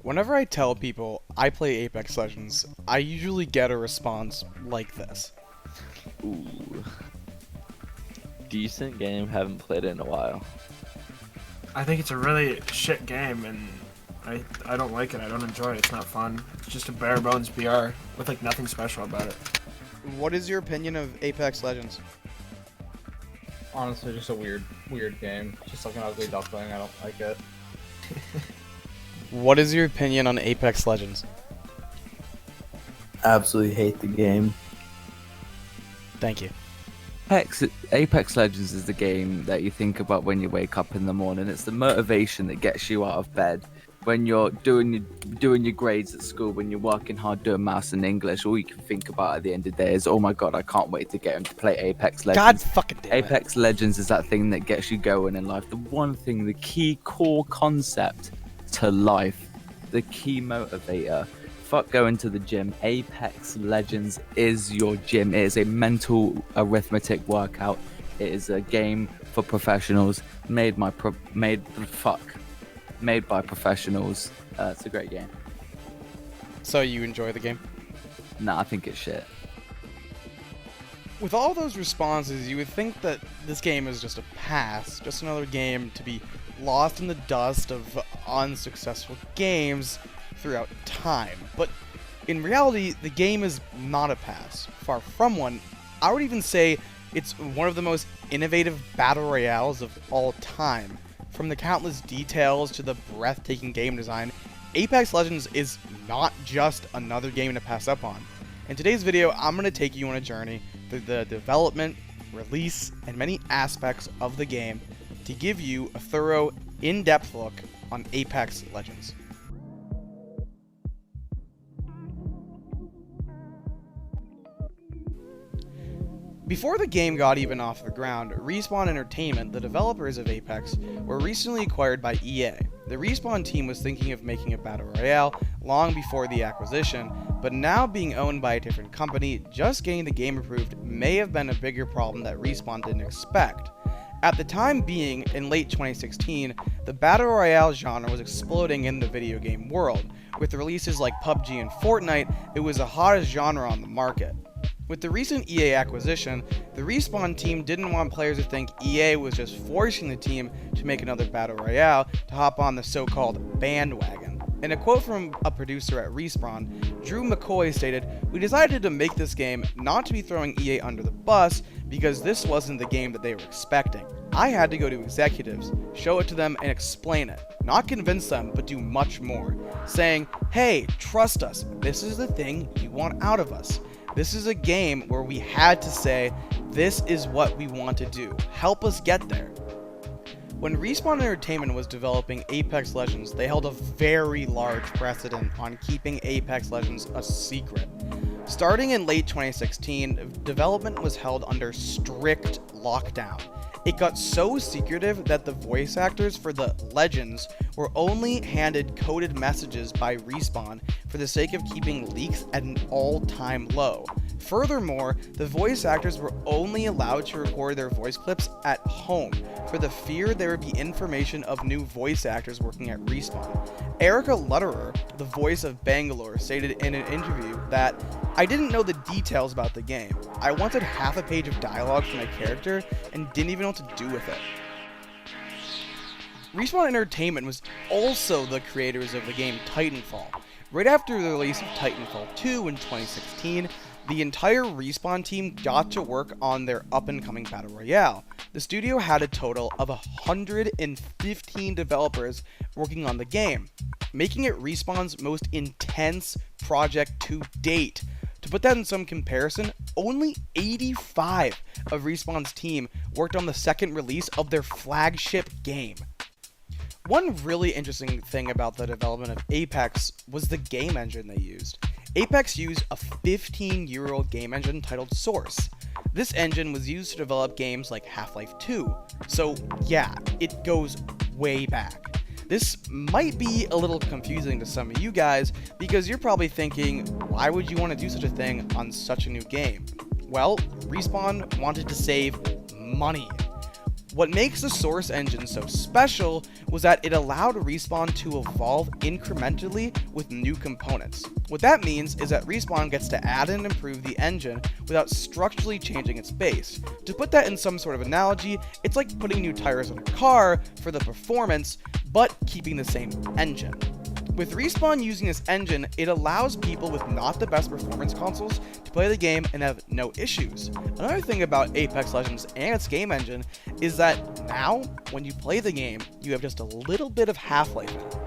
Whenever I tell people I play Apex Legends, I usually get a response like this. Ooh, decent game. Haven't played it in a while. I think it's a really shit game, and I don't like it. I don't enjoy it. It's not fun. It's just a bare bones BR with like nothing special about it. What is your opinion of Apex Legends? Honestly, just a weird game. Just like an ugly duckling. I don't like it. What is your opinion on Apex Legends? Absolutely hate the game. Thank you. Apex Legends is the game that you think about when you wake up in the morning. It's the motivation that gets you out of bed. When you're doing your grades at school, when you're working hard doing maths and English, all you can think about at the end of the day is, oh my god, I can't wait to get him to play Apex God Legends. fucking damn it. Apex Legends is that thing that gets you going in life. The one thing, the key core concept to life, the key motivator. Fuck going to the gym. Apex Legends is your gym. It is a mental arithmetic workout. It is a game for professionals, made by professionals. It's a great game. So you enjoy the game? Nah, I think it's shit. With all those responses, you would think that this game is just a pass, just another game to be lost in the dust of unsuccessful games throughout time. But in reality, the game is not a pass. Far from one. I would even say it's one of the most innovative battle royales of all time. From the countless details to the breathtaking game design, Apex Legends is not just another game to pass up on. In today's video, I'm going to take you on a journey through the development, release, and many aspects of the game to give you a thorough, in-depth look on Apex Legends. Before the game got even off the ground, Respawn Entertainment, the developers of Apex, were recently acquired by EA. The Respawn team was thinking of making a battle royale long before the acquisition, but now being owned by a different company, just getting the game approved may have been a bigger problem that Respawn didn't expect. At the time being, in late 2016, the battle royale genre was exploding in the video game world. With releases like PUBG and Fortnite, it was the hottest genre on the market. With the recent EA acquisition, the Respawn team didn't want players to think EA was just forcing the team to make another battle royale to hop on the so-called bandwagon. In a quote from a producer at Respawn, Drew McCoy stated, "We decided to make this game not to be throwing EA under the bus because this wasn't the game that they were expecting. I had to go to executives, show it to them and explain it, not convince them but do much more, saying, hey, trust us, this is the thing you want out of us. This is a game where we had to say, this is what we want to do. Help us get there." When Respawn Entertainment was developing Apex Legends, they held a very large precedent on keeping Apex Legends a secret. Starting in late 2016, development was held under strict lockdown. It got so secretive that the voice actors for the Legends were only handed coded messages by Respawn for the sake of keeping leaks at an all-time low. Furthermore, the voice actors were only allowed to record their voice clips at home for the fear there would be information of new voice actors working at Respawn. Erica Lutterer, the voice of Bangalore, stated in an interview that, "I didn't know the details about the game. I wanted half a page of dialogue for my character and didn't even know what to do with it." Respawn Entertainment was also the creators of the game Titanfall. Right after the release of Titanfall 2 in 2016, the entire Respawn team got to work on their up-and-coming battle royale. The studio had a total of 115 developers working on the game, making it Respawn's most intense project to date. To put that in some comparison, only 85 of Respawn's team worked on the second release of their flagship game. One really interesting thing about the development of Apex was the game engine they used. Apex used a 15-year-old game engine titled Source. This engine was used to develop games like Half-Life 2, so yeah, it goes way back. This might be a little confusing to some of you guys because you're probably thinking, why would you want to do such a thing on such a new game? Well, Respawn wanted to save money. What makes the Source engine so special was that it allowed Respawn to evolve incrementally with new components. What that means is that Respawn gets to add and improve the engine without structurally changing its base. To put that in some sort of analogy, it's like putting new tires on a car for the performance, but keeping the same engine. With Respawn using this engine, it allows people with not the best performance consoles to play the game and have no issues. Another thing about Apex Legends and its game engine is that now, when you play the game, you have just a little bit of Half-Life in it.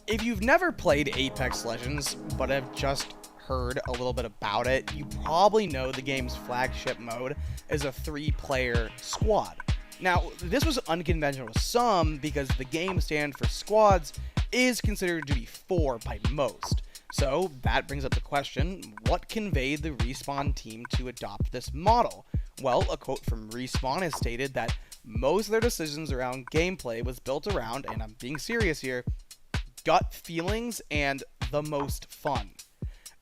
If you've never played Apex Legends, but have just heard a little bit about it, you probably know the game's flagship mode is a 3-player squad. Now, this was unconventional to some because the game standard for squads is considered to be 4 by most. So that brings up the question, what conveyed the Respawn team to adopt this model? Well, a quote from Respawn has stated that most of their decisions around gameplay was built around, and I'm being serious here, gut feelings and the most fun.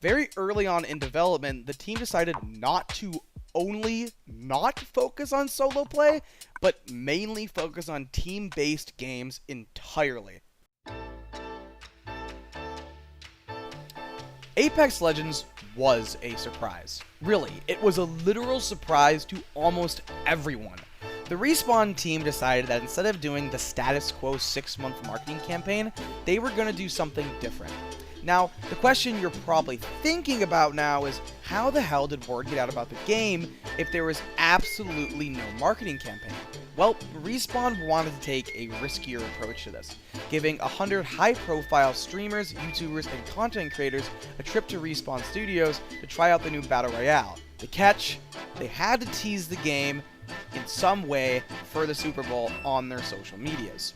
Very early on in development, the team decided not to only not focus on solo play, but mainly focus on team-based games entirely. Apex Legends was a surprise. Really, it was a literal surprise to almost everyone. The Respawn team decided that instead of doing the status quo 6-month marketing campaign, they were going to do something different. Now, the question you're probably thinking about now is, how the hell did word get out about the game if there was absolutely no marketing campaign? Well, Respawn wanted to take a riskier approach to this, giving 100 high-profile streamers, YouTubers, and content creators a trip to Respawn Studios to try out the new Battle Royale. The catch? They had to tease the game in some way for the Super Bowl on their social medias.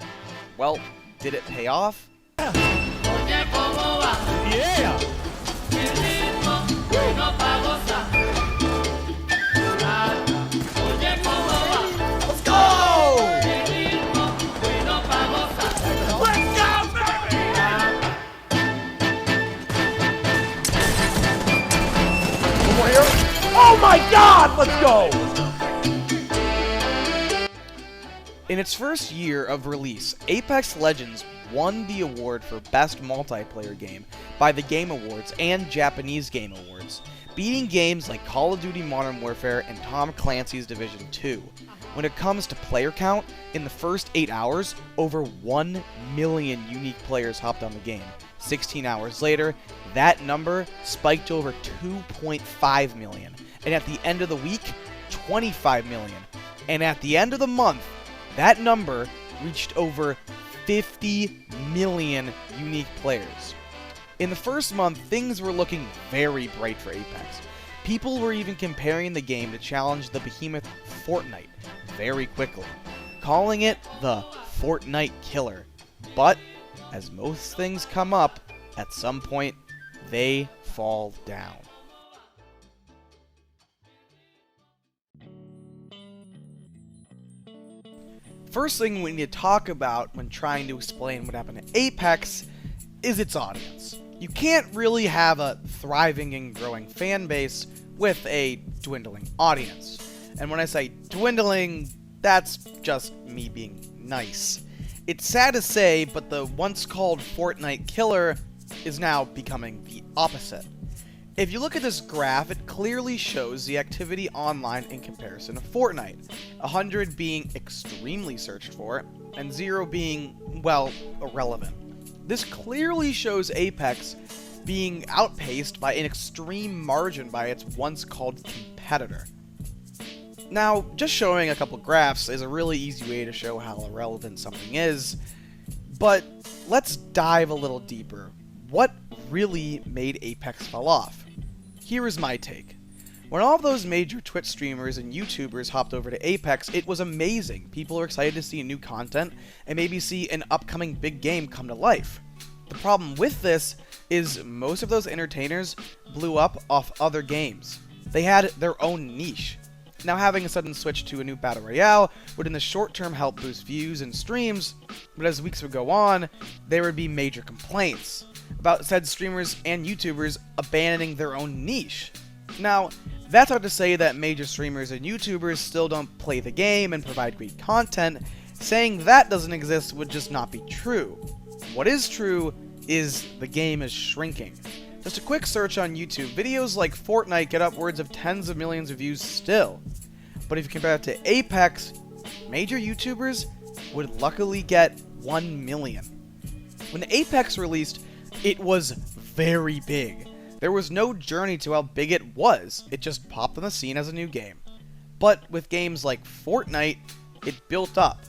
Well, did it pay off? Let's go! One more here. Oh my God! Let's go! In its first year of release, Apex Legends won the award for Best Multiplayer Game by the Game Awards and Japanese Game Awards, beating games like Call of Duty Modern Warfare and Tom Clancy's Division 2. When it comes to player count, in the first 8 hours, over 1 million unique players hopped on the game. 16 hours later, that number spiked to over 2.5 million. And at the end of the week, 25 million. And at the end of the month, that number reached over 50 million unique players. In the first month, things were looking very bright for Apex. People were even comparing the game to challenge the behemoth Fortnite very quickly, calling it the Fortnite killer. But, as most things come up, at some point, they fall down. First thing we need to talk about when trying to explain what happened to Apex is its audience. You can't really have a thriving and growing fan base with a dwindling audience. And when I say dwindling, that's just me being nice. It's sad to say, but the once called Fortnite killer is now becoming the opposite. If you look at this graph, it clearly shows the activity online in comparison to Fortnite, 100 being extremely searched for, and 0 being, well, irrelevant. This clearly shows Apex being outpaced by an extreme margin by its once called competitor. Now, just showing a couple graphs is a really easy way to show how irrelevant something is, but let's dive a little deeper. What really made Apex fall off? Here is my take. When all of those major Twitch streamers and YouTubers hopped over to Apex, it was amazing. People are excited to see new content and maybe see an upcoming big game come to life. The problem with this is most of those entertainers blew up off other games. They had their own niche. Now, having a sudden switch to a new Battle Royale would in the short term help boost views and streams, but as weeks would go on, there would be major complaints about said streamers and YouTubers abandoning their own niche. Now, That's not to say that major streamers and YouTubers still don't play the game and provide great content. Saying that doesn't exist would just not be true. What is true is the game is shrinking. Just a quick search on YouTube, videos like Fortnite get upwards of tens of millions of views still. But if you compare it to Apex, major YouTubers would luckily get 1 million. When Apex released, it was very big. There was no journey to how big it was, it just popped on the scene as a new game. But with games like Fortnite, it built up,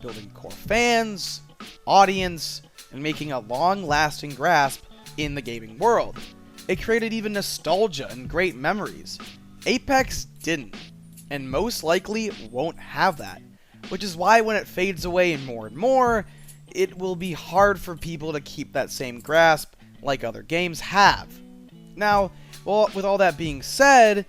building core fans, audience, and making a long-lasting grasp in the gaming world. It created even nostalgia and great memories. Apex didn't, and most likely won't have that, which is why when it fades away more and more, it will be hard for people to keep that same grasp like other games have. Now, well, with all that being said,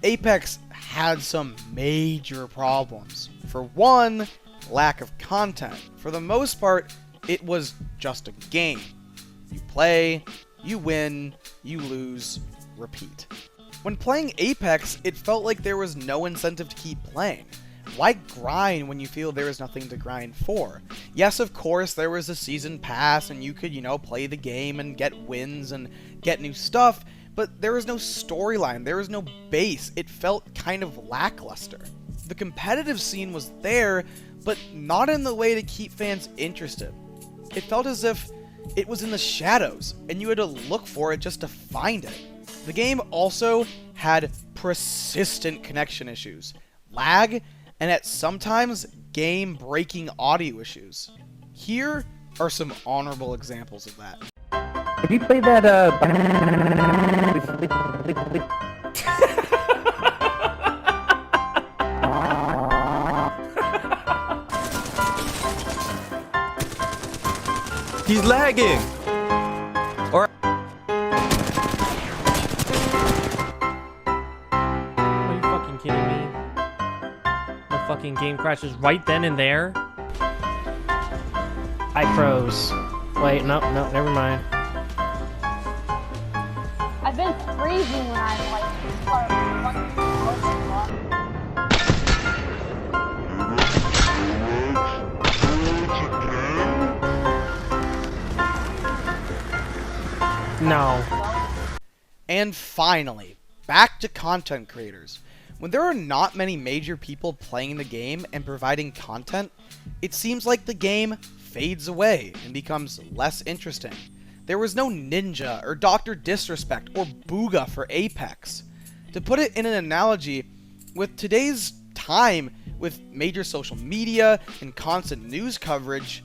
Apex had some major problems. For one, lack of content. For the most part, it was just a game. You play, you win, you lose, repeat. When playing Apex, it felt like there was no incentive to keep playing. Why grind when you feel there is nothing to grind for? Yes, of course, there was a season pass and you could, play the game and get wins and get new stuff, but there was no storyline, there was no base. It felt kind of lackluster. The competitive scene was there, but not in the way to keep fans interested. It felt as if it was in the shadows, and you had to look for it just to find it. The game also had persistent connection issues, lag, and at sometimes game-breaking audio issues. Here are some honorable examples of that. Have you played that, He's lagging! Or Are you fucking kidding me? The fucking game crashes right then and there? I froze. Wait, no, never mind. I've been freezing when I'm like No. And finally, back to content creators. When there are not many major people playing the game and providing content, it seems like the game fades away and becomes less interesting. There was no Ninja or Dr. Disrespect or Booga for Apex. To put it in an analogy, with today's time, with major social media and constant news coverage,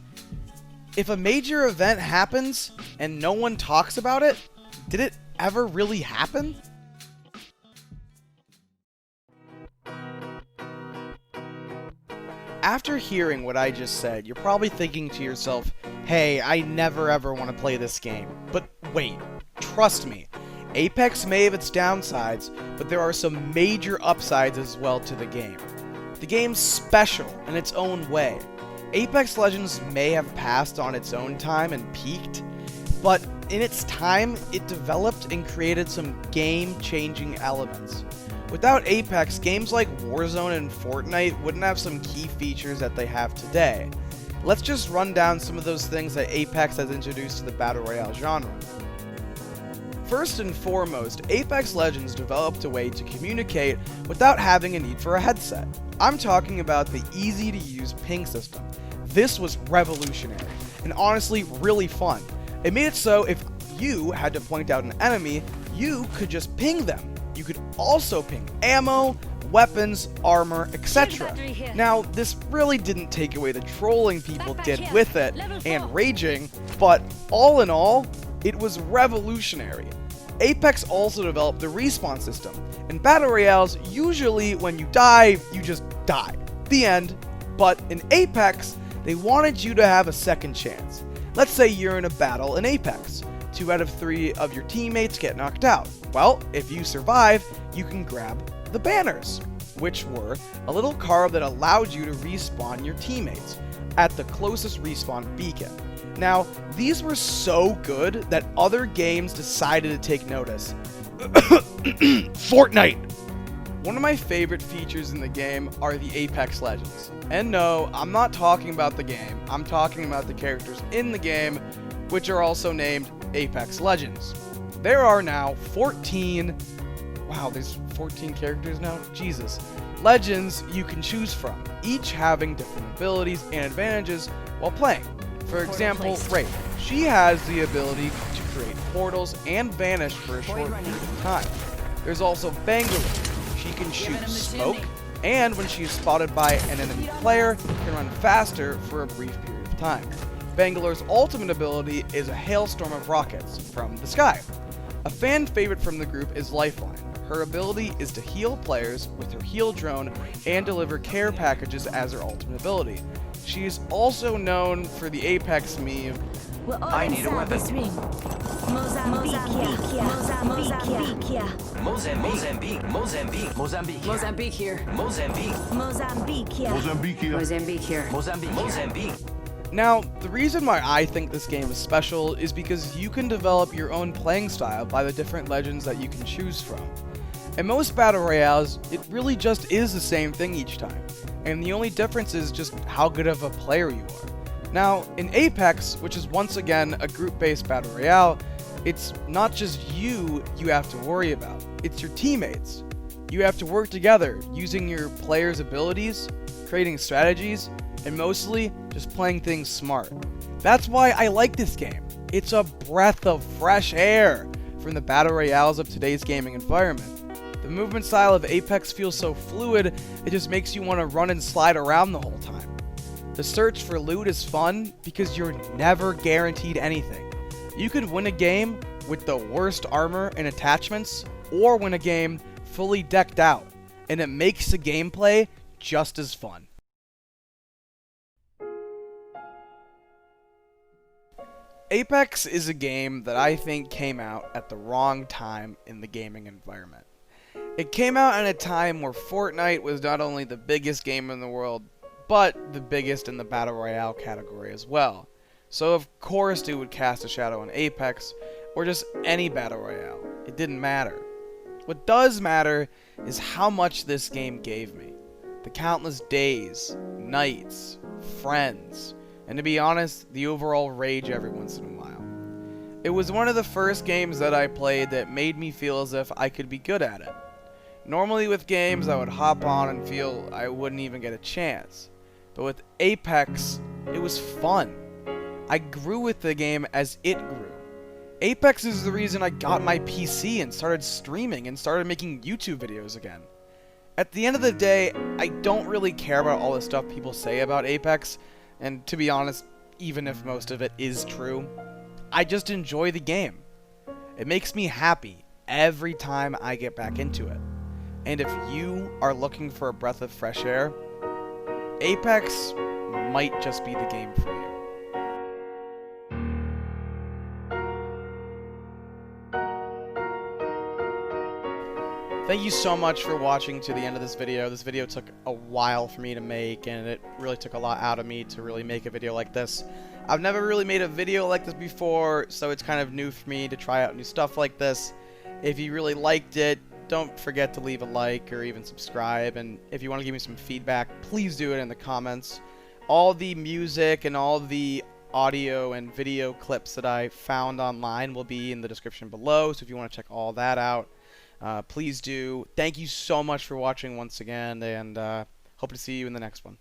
if a major event happens and no one talks about it, did it ever really happen? After hearing what I just said, you're probably thinking to yourself, hey, I never ever want to play this game. But wait, trust me, Apex may have its downsides, but there are some major upsides as well to the game. The game's special in its own way. Apex Legends may have passed on its own time and peaked, but in its time, it developed and created some game-changing elements. Without Apex, games like Warzone and Fortnite wouldn't have some key features that they have today. Let's just run down some of those things that Apex has introduced to the Battle Royale genre. First and foremost, Apex Legends developed a way to communicate without having a need for a headset. I'm talking about the easy-to-use ping system. This was revolutionary, and honestly really fun. It made it so if you had to point out an enemy, you could just ping them. You could also ping ammo, weapons, armor, etc. Now, this really didn't take away the trolling people did with it and raging, but all in all, it was revolutionary. Apex also developed the respawn system. In Battle Royales, usually when you die, you just die. The end. But in Apex, they wanted you to have a second chance. Let's say you're in a battle in Apex. 2 out of 3 of your teammates get knocked out. Well, if you survive, you can grab the banners, which were a little card that allowed you to respawn your teammates at the closest respawn beacon. Now, these were so good that other games decided to take notice. Fortnite! One of my favorite features in the game are the Apex Legends. And no, I'm not talking about the game, I'm talking about the characters in the game, which are also named Apex Legends. There are now 14, wow, there's 14 characters now? Jesus. Legends you can choose from, each having different abilities and advantages while playing. For example, Wraith. She has the ability to create portals and vanish for a short period of time. There's also Bangalore. She can shoot smoke, and when she is spotted by an enemy player, can run faster for a brief period of time. Bangalore's ultimate ability is a hailstorm of rockets from the sky. A fan favorite from the group is Lifeline. Her ability is to heal players with her heal drone and deliver care packages as her ultimate ability. She is also known for the Apex meme, I need a weapon. Mozambique here. Mozambique. Now, the reason why I think this game is special is because you can develop your own playing style by the different legends that you can choose from. In most battle royales, it really just is the same thing each time, and the only difference is just how good of a player you are. Now, in Apex, which is once again a group-based battle royale, it's not just you have to worry about, it's your teammates. You have to work together, using your players' abilities, creating strategies, and mostly just playing things smart. That's why I like this game. It's a breath of fresh air from the battle royales of today's gaming environment. The movement style of Apex feels so fluid, it just makes you want to run and slide around the whole time. The search for loot is fun because you're never guaranteed anything. You could win a game with the worst armor and attachments, or win a game fully decked out, and it makes the gameplay just as fun. Apex is a game that I think came out at the wrong time in the gaming environment. It came out at a time where Fortnite was not only the biggest game in the world, but the biggest in the Battle Royale category as well. So of course it would cast a shadow on Apex, or just any Battle Royale. It didn't matter. What does matter is how much this game gave me. The countless days, nights, friends, and to be honest, the overall rage every once in a while. It was one of the first games that I played that made me feel as if I could be good at it. Normally with games I would hop on and feel I wouldn't even get a chance. But with Apex, it was fun. I grew with the game as it grew. Apex is the reason I got my PC and started streaming and started making YouTube videos again. At the end of the day, I don't really care about all the stuff people say about Apex, and to be honest, even if most of it is true, I just enjoy the game. It makes me happy every time I get back into it. And if you are looking for a breath of fresh air, Apex might just be the game for you. Thank you so much for watching to the end of this video. This video took a while for me to make, and it really took a lot out of me to really make a video like this. I've never really made a video like this before, so it's kind of new for me to try out new stuff like this. If you really liked it, don't forget to leave a like or even subscribe, and if you want to give me some feedback, please do it in the comments. All the music and all the audio and video clips that I found online will be in the description below, so if you want to check all that out, please do. Thank you so much for watching once again, and hope to see you in the next one.